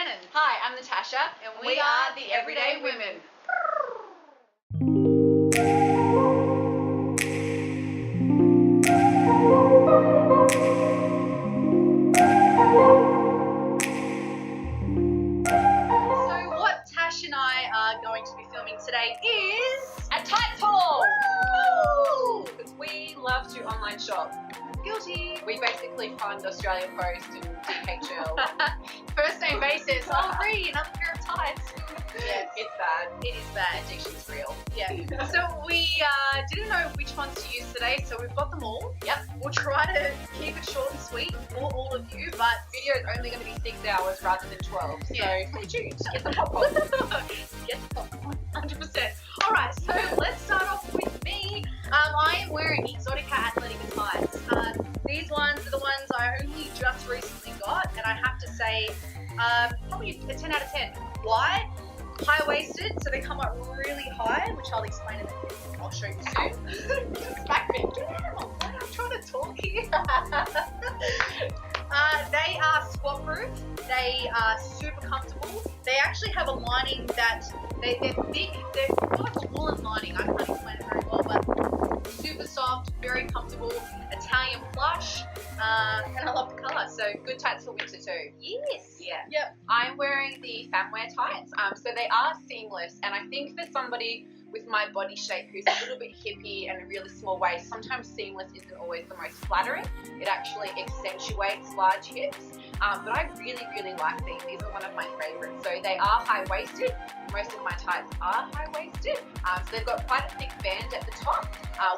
Shannon. Hi, I'm Natasha, and we are the Everyday Women. So what Tash and I are going to be filming today is A tight haul! Woo! Because we love to online shop. Guilty. We basically fund Australia Post and DHL. First name basis. Oh, free another pair of tights. Yes, it's bad. It is bad. Addiction's real. Yeah. So we didn't know which ones to use today, so we've got them all. Yep. We'll try to keep it short and sweet for all of you, but Video is only going to be 6 hours rather than 12, so Yeah. stay tuned. Get the popcorn. Get the popcorn, 100%. All right, so let's start off with me. I am wearing Exotica Athletica tights. These ones are the ones I only just recently got, and I have to say, probably a 10 out of 10. Why? High-waisted, so they come up really high, which I'll explain in a bit. I'll show you soon. Smack me. I'm trying to talk here. They are squat proof. They are super comfortable. They actually have a lining that they're thick. They're not woolen lining. I can't explain it very well, but super soft, very comfortable, Italian plush, and I love the colour. So Good tights for winter too. yes, Yeah. yep. I'm wearing the Fammewear tights, so they are seamless, and I think for somebody with my body shape who's a little bit hippie and a really small waist, sometimes seamless isn't always the most flattering. It actually accentuates large hips, but I really, really like these. These are one of my favourites. So they are high-waisted. Most of my tights are high-waisted, so they've got quite a thick band at the top.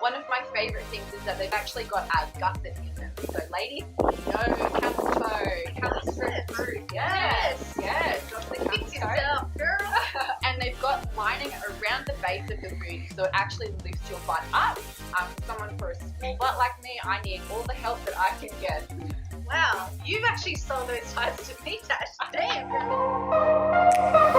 One of my favourite things is that they've actually got a gusset in them. So ladies, camel toe, camel strip through. Yes, got the camel Fix toe. yourself, girl. And they've got lining around the base of the booty, so it actually lifts your butt up. For someone for a small butt like me, I need all the help that I can get. Wow, you've actually sold those tights to me, Tash. Damn, girl.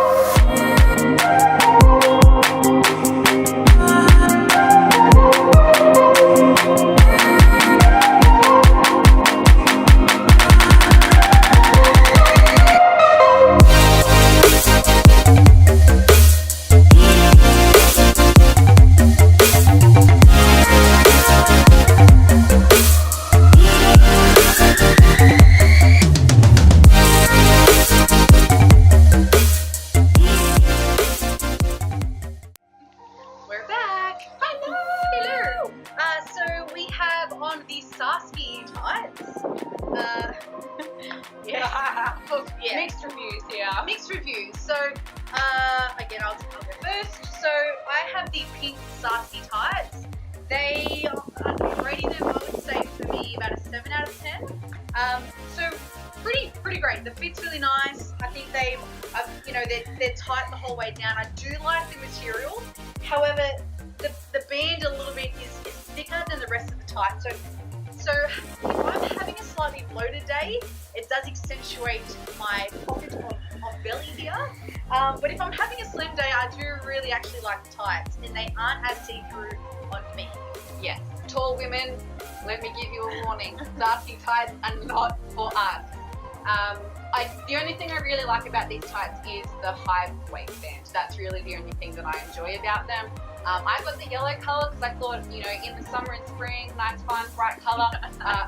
We're back. Hello. So we have on the Sasky tights. Yeah. Mixed reviews here. Mixed reviews. So again, I'll go first. So I have the pink Sasky tights. They are rating them, I would say for me about a 7 out of 10. So pretty great. The fit's really nice. I think they're tight the whole way down. I do like the material. However, the band a little bit is thicker than the rest of the tight. So if I'm having a slightly bloated day, it does accentuate my pocket on belly here. But if I'm having a slim day, I do really actually like the tights, and they aren't as see-through on me. Yes, tall women, let me give you a warning. Sasky tights are not for us. The only thing I really like about these tights is the high waistband. That's really the only thing that I enjoy about them. I got the yellow colour because I thought, in the summer and spring, nice, fun, bright colour.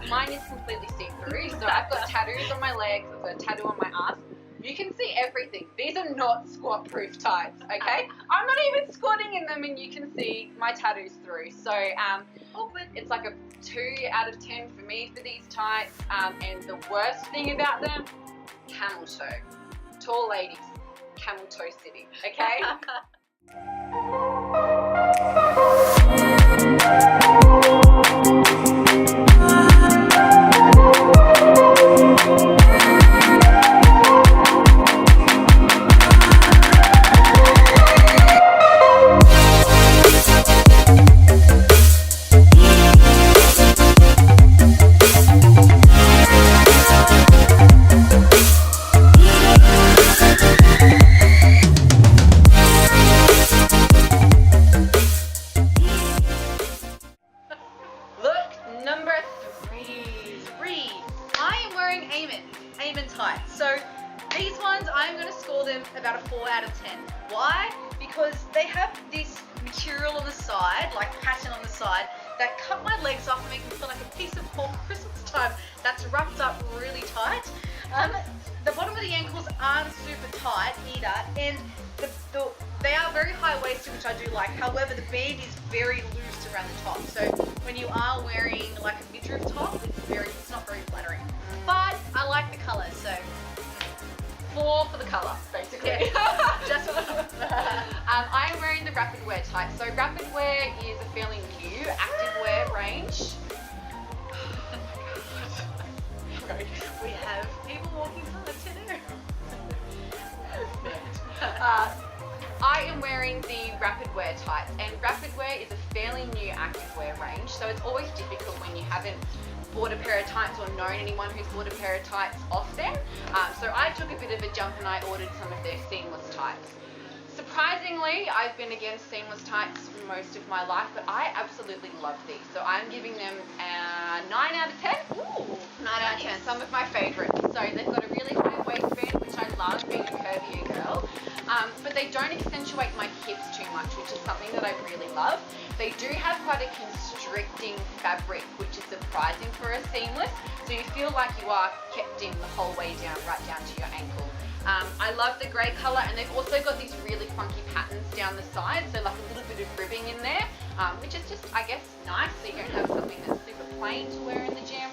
Mine is completely see-through, so I've got tattoos on my legs, I've got a tattoo on my ass. You can see everything. These are not squat-proof tights, okay? I'm not even squatting in them, and you can see my tattoos through. So it's like a 2 out of 10 for me for these tights. And the worst thing about them, camel toe. Tall ladies, camel toe city, okay? These ones, I'm going to score them about a 4 out of 10. Why? Because they have this material on the side, like pattern on the side, that cut my legs off and make me feel like a piece of pork at Christmas time that's wrapped up really tight. The bottom of the ankles aren't super tight either, and they are very high-waisted, which I do like. However, the band is very loose around the top, so when you are wearing like a midriff top, it's not very flattering. But I like the colour, so 4 for the colour, basically. yeah, just I am wearing the Rapid Wear type. So Rapid Wear is a fairly new activewear range. we have people walking past today. I am wearing the Rapid Wear type, and Rapid Wear is a fairly new activewear range, so it's always difficult when you haven't bought a pair of tights or known anyone who's bought a pair of tights off them. So I took a bit of a jump and I ordered some of their seamless tights. Surprisingly, I've been against seamless tights most of my life, but I absolutely love these. So I'm giving them a 9 out of 10. Ooh, 9 out of 10, some of my favourites. So they've got a really high waistband, which I love being a curvier girl. But they don't accentuate my hips too much, which is something that I really love. They do have quite a constricting fabric, which is surprising for a seamless. So you feel like you are kept in the whole way down, right down to your ankle. I love the grey colour, and they've also got these really funky patterns down the side, so like a little bit of ribbing in there, which is just, I guess, nice, so you don't have something that's super plain to wear in the gym.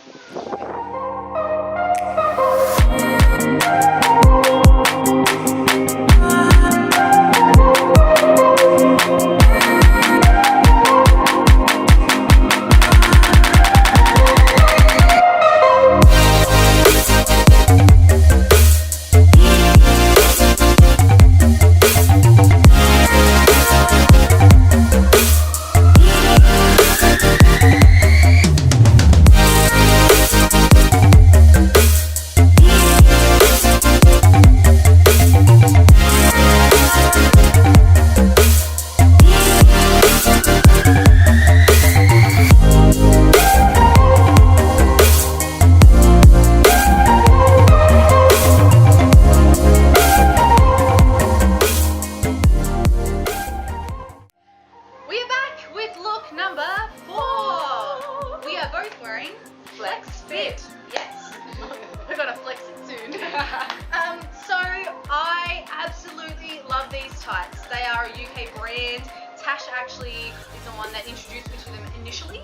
Flexxfit. Yes. We're gonna flex it soon. So I absolutely love these tights. They are a UK brand. Tash actually is the one that introduced me to them initially.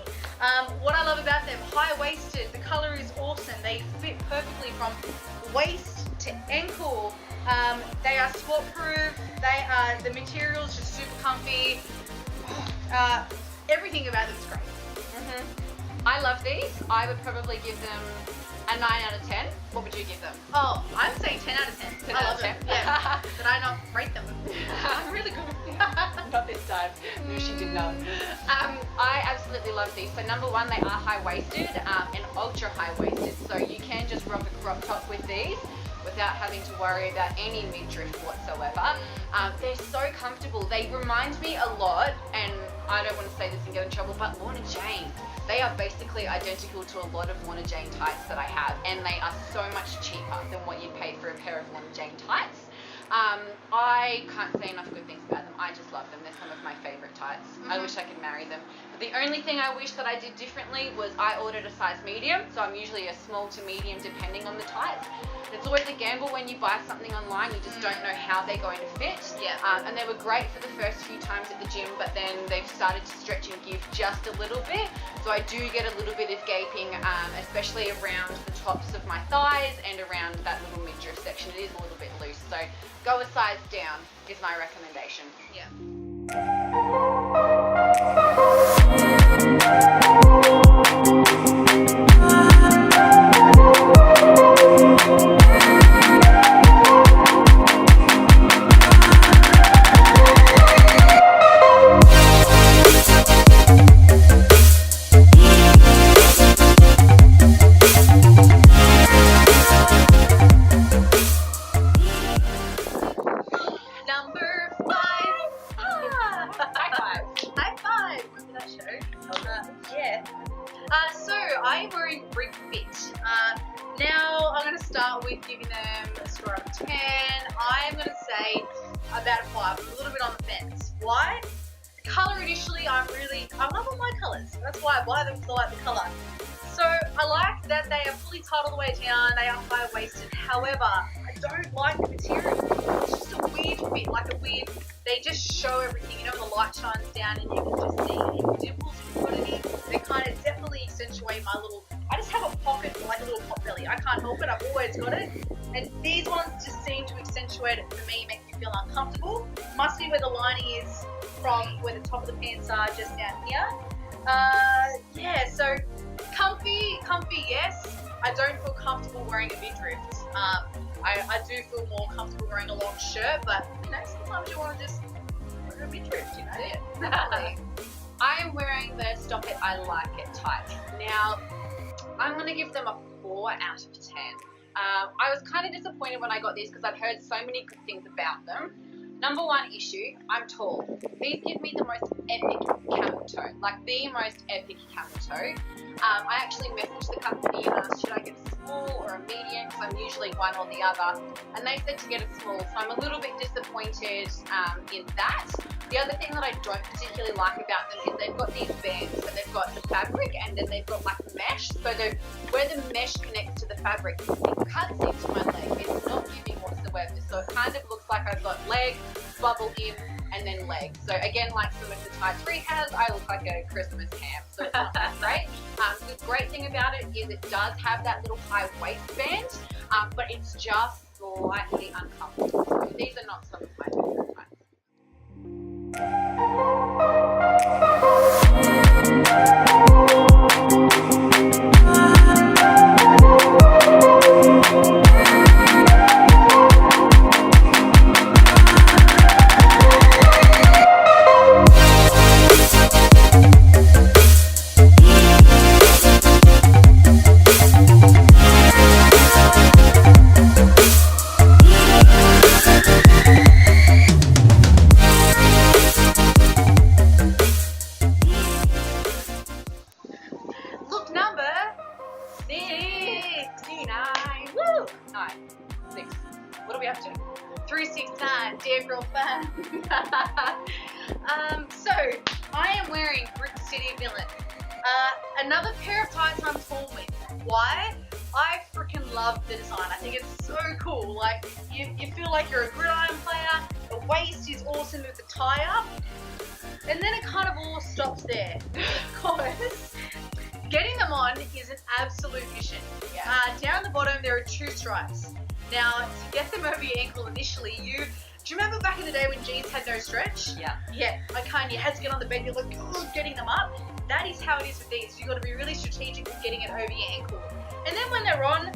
What I love about them, high-waisted, the colour is awesome. They fit perfectly from waist to ankle. They are sport-proof. The material's just super comfy. Everything about them is great. I love these. I would probably give them a 9 out of 10. What would you give them? Oh, I'm saying 10 out of 10. 10 I out love of them. 10. Yeah. Did I not rate them? I'm really good. Not this time. No, she did not. I absolutely love these. So number one, they are high-waisted and ultra high-waisted. So you can just rock a crop top with these without having to worry about any midriff whatsoever. They're so comfortable. They remind me a lot, and I don't want to say this and get in trouble, but Lorna Jane. They are basically identical to a lot of Lorna Jane tights that I have, and they are so much cheaper than what you'd pay for a pair of Lorna Jane tights. I can't say enough good things about them. I just love them. They're some of my favourite tights. I wish I could marry them. But the only thing I wish that I did differently was I ordered a size medium, so I'm usually a small to medium depending on the tights. It's always a gamble when you buy something online. You just don't know how they're going to fit. Yeah. And they were great for the first few times at the gym, but then they've started to stretch and give just a little bit. So I do get a little bit of gaping, especially around the tops of my thighs and around that little midriff section. It is a little bit loose. So go a size down is my recommendation. Yeah. Number 5. High five. High 10, I am going to say about a 5. I'm a little bit on the fence. Why? The colour initially, I love all my colours. That's why I buy them, because I like the colour. So I like that they are fully tied all the way down, they are high-waisted. However, I don't like the material. It's just a weird fit, they just show everything, you know, when the light shines down and you can just see any dimples you've got in it. They kind of definitely accentuate my little, I just have a pocket, like a little pot belly. I can't help it, I've always got it. And these ones just seem to accentuate it for me, make me feel uncomfortable. Must be where the lining is from where the top of the pants are, just down here. Yeah, so comfy, yes. I don't feel comfortable wearing a midriff. I do feel more comfortable wearing a long shirt, but you know, sometimes you want to just wear a midriff, you know. I am wearing the Stop It, I Like It tights. Now, I'm going to give them a 4 out of 10. I was kind of disappointed when I got these because I've heard so many good things about them. Number one issue, I'm tall. These give me the most epic camel toe, like the most epic camel toe. I actually messaged the company and asked, should I get a small or a medium, because I'm usually one or the other, and they said to get a small, so I'm a little bit disappointed in that. The other thing that I don't particularly like about them is they've got these bands, so they've got the fabric and then they've got like mesh, so where the mesh connects to the fabric, it cuts into my leg. It's not giving whatsoever, so it kind of looks like I've got leg, bubble in, and then leg. So again, like some of the tights Ree has, I look like a Christmas ham, so it's not that great. The great thing about it is it does have that little high waistband, but it's just slightly uncomfortable. So these are not some of my favorite tights. What are we up to? 369, dear girl fan. So I am wearing Brick City Villan. Another pair of tights I'm torn with. Why? I freaking love the design. I think it's so cool. Like you feel like you're a gridiron player. The waist is awesome with the tie up. And then it kind of all stops there because getting them on is an absolute mission. Yeah. Down the bottom there are 2 stripes. Now to get them over your ankle initially, do you remember back in the day when jeans had no stretch? Yeah. Yeah, you had to get on the bed, you're like, getting them up. That is how it is with these. You've got to be really strategic with getting it over your ankle. And then when they're on,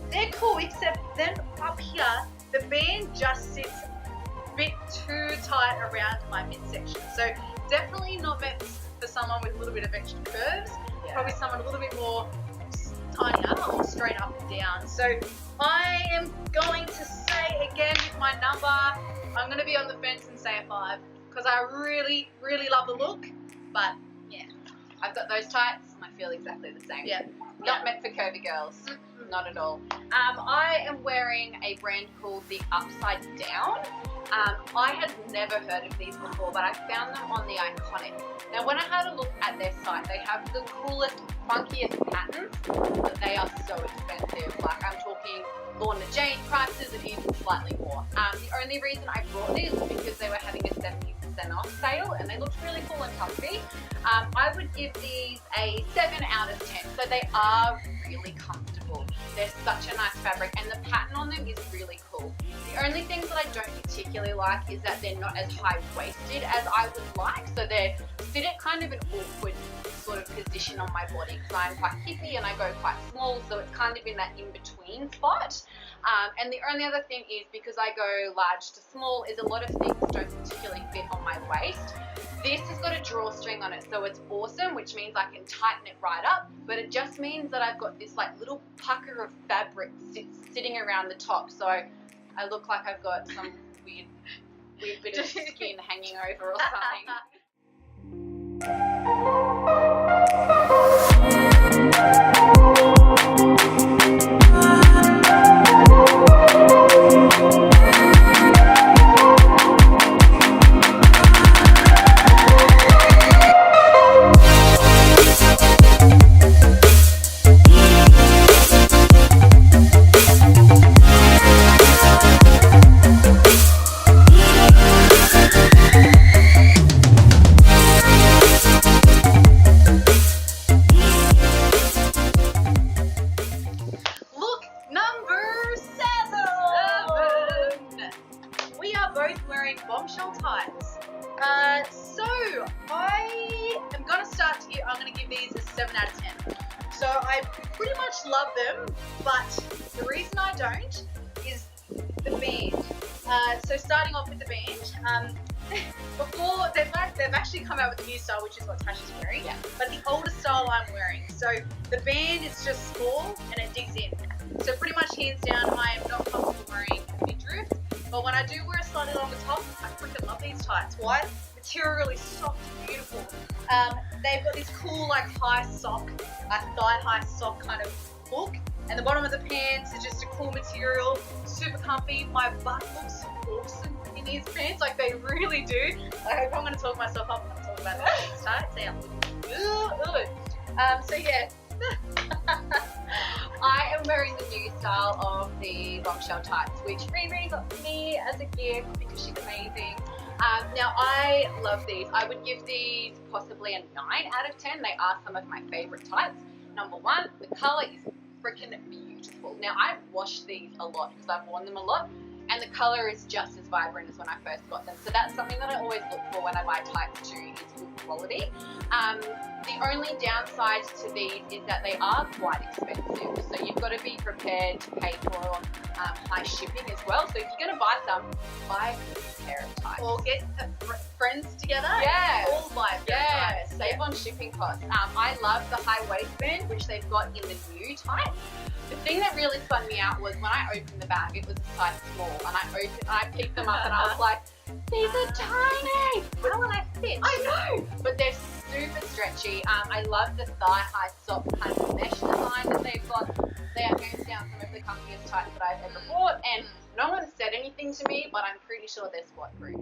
they're cool, except then up here, the band just sits a bit too tight around my midsection. So definitely not meant for someone with a little bit of extra curves. Yeah. Probably someone a little bit more tinier or straight up and down. So I am going to say again with my number, I'm going to be on the fence and say a 5 because I really, really love the look. But yeah, I've got those tights and I feel exactly the same. Yeah. Not meant for curvy girls. Not at all. I am wearing a brand called the Upside Down. I had never heard of these before, but I found them on the Iconic. Now, when I had a look at their site, they have the coolest, funkiest patterns, but they are so expensive. Like, I'm talking Lorna Jane prices and even slightly more. The only reason I brought these was because they were having a 70% off sale, and they looked really cool and comfy. I would give these a 7 out of 10. So they are really comfortable. They're such a nice fabric, and the pattern on them is really cool. The only things that I don't particularly like is that they're not as high-waisted as I would like. So they sit at kind of an awkward sort of position on my body because I'm quite hippie and I go quite small, so it's kind of in that in-between spot. And the only other thing is because I go large to small is a lot of things don't particularly fit on my waist. This has got a drawstring on it, so it's awesome, which means I can tighten it right up, but it just means that I've got this like little pucker of fabric sitting around the top, so I look like I've got some weird bit of skin hanging over or something. both wearing Bombshell tights. So I am gonna start to I'm gonna give these a 7 out of 10. So I pretty much love them, but the reason I don't is the band. So starting off with the band, before they've actually come out with a new style, which is what Tash is wearing. Yeah. But the older style I'm wearing. So the band is just small and it digs in. So pretty much hands down, I am not comfortable wearing a midriff. But when I do wear a slightly longer top, I freaking love these tights. Why? Material really soft and beautiful. They've got this cool like high sock, like thigh high sock kind of look. And the bottom of the pants is just a cool material, super comfy. My butt looks awesome in these pants, like they really do. Like if I'm going to talk myself up, I'm going to talk about these tights. They are so yeah. I am wearing the new style of the Bombshell tights, which Riri got for me as a gift because she's amazing. Now I love these. I would give these possibly a 9 out of 10. They are some of my favorite tights. Number one, the color is freaking beautiful. Now I've washed these a lot because I've worn them a lot, and the color is just as vibrant as when I first got them. So that's something that I always look for when I buy tights too, is good quality. The only downside to these is that they are quite expensive. So you've got to be prepared to pay for high shipping as well. So if you're going to buy some, buy a pair of tights. Or get friends together. Yeah. And all buy a pair of tights. Save on shipping costs. I love the high waistband, which they've got in the new tights. The thing that really spun me out was when I opened the bag, it was a size small, and I picked them up and I was like, these are tiny. How will I fit? I know, but they're super stretchy. I love the thigh-high sock kind of mesh design that they've got. They are hands down some of the comfiest tights that I've ever bought, and no one said anything to me, but I'm pretty sure they're squat proof.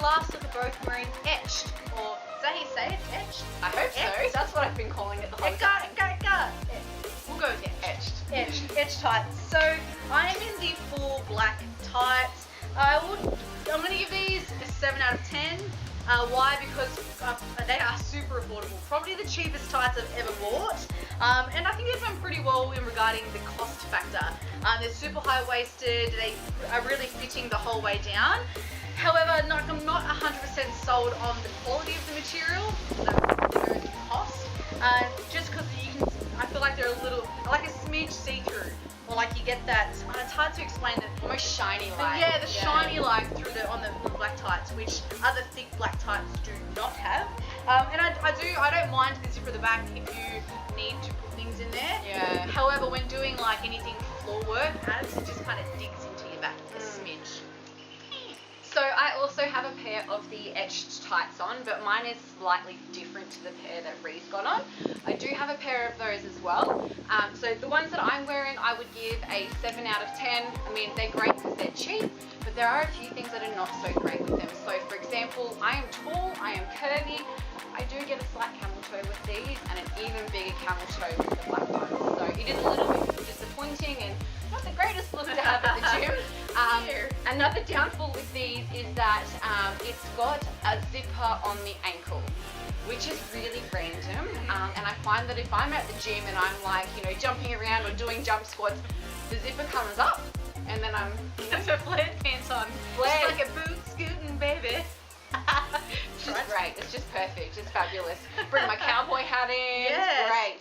last look are both wearing Echt, or is that how you say it? Echt? I hope so. That's what I've been calling it the whole time. We'll go with Echt. Echt tights. So I'm in the full black tights. I'm going to give these a 7 out of 10. Why? Because they are super affordable. Probably the cheapest tights I've ever bought. And I think they've done pretty well in regarding the cost factor. They're super high-waisted. They are really fitting the whole way down. However, I'm not 100% sold on the quality of the material, the cost. Just because I feel like they're a little, like a smidge see-through. Or like you get that, it's hard to explain the almost shiny light. Yeah, the shiny light through on the black tights, which other thick black tights do not have. And I don't mind the zipper at the back if you need to put things in there. Yeah. However, when doing like anything floor work, it just kind of digs into your back a smidge. So I also have a pair of the Echt tights on, but mine is slightly different to the pair that Ree's got on. I do have a pair of those as well. So the ones that I'm wearing, I would give a 7 out of 10. I mean, they're great because they're cheap, but there are a few things that are not so great with them. So for example, I am tall, I am curvy. I do get a slight camel toe with these, and an even bigger camel toe with the black ones. So it is a little bit disappointing and not the greatest look to have at the gym. Another downfall with these is that it's got a zipper on the ankle, which is really random. And I find that if I'm at the gym and I'm like, jumping around or doing jump squats, the zipper comes up and then I'm So flared pants on. Flared. Just like a boot scooting baby. It's just great. It's just perfect. It's fabulous. Bring my cowboy hat in. Yes. It's great.